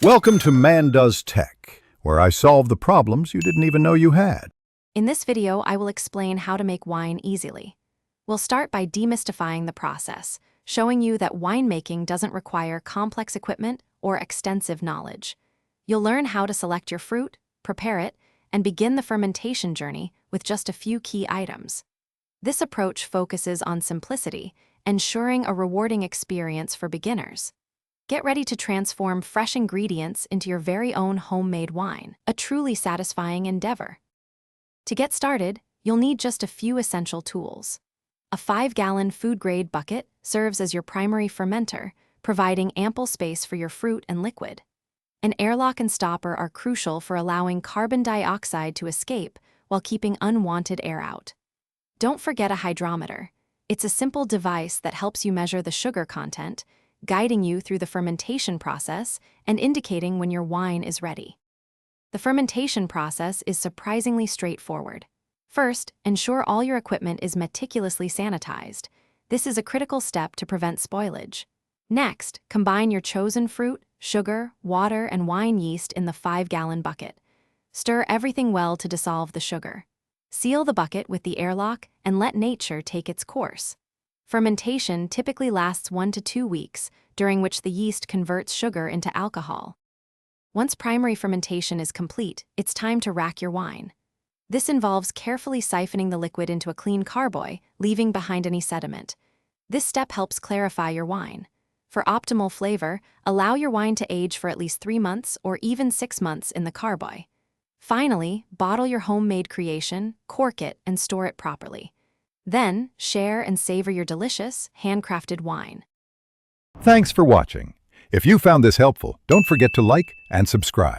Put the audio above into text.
Welcome to Man Does Tech, where I solve the problems you didn't even know you had. In this video, I will explain how to make wine easily. We'll start by demystifying the process, showing you that winemaking doesn't require complex equipment or extensive knowledge. You'll learn how to select your fruit, prepare it, and begin the fermentation journey with just a few key items. This approach focuses on simplicity, ensuring a rewarding experience for beginners. Get ready to transform fresh ingredients into your very own homemade wine, a truly satisfying endeavor. To get started, you'll need just a few essential tools. A 5-gallon food-grade bucket serves as your primary fermenter, providing ample space for your fruit and liquid. An airlock and stopper are crucial for allowing carbon dioxide to escape while keeping unwanted air out. Don't forget a hydrometer. It's a simple device that helps you measure the sugar content, guiding you through the fermentation process and indicating when your wine is ready. The fermentation process is surprisingly straightforward. First, ensure all your equipment is meticulously sanitized. This is a critical step to prevent spoilage. Next, combine your chosen fruit, sugar, water, and wine yeast in the 5-gallon bucket. Stir everything well to dissolve the sugar. Seal the bucket with the airlock and let nature take its course. Fermentation typically lasts 1 to 2 weeks, during which the yeast converts sugar into alcohol. Once primary fermentation is complete, it's time to rack your wine. This involves carefully siphoning the liquid into a clean carboy, leaving behind any sediment. This step helps clarify your wine. For optimal flavor, allow your wine to age for at least 3 months or even 6 months in the carboy. Finally, bottle your homemade creation, cork it, and store it properly. Then, share and savor your delicious, handcrafted wine. Thanks for watching. If you found this helpful, don't forget to like and subscribe.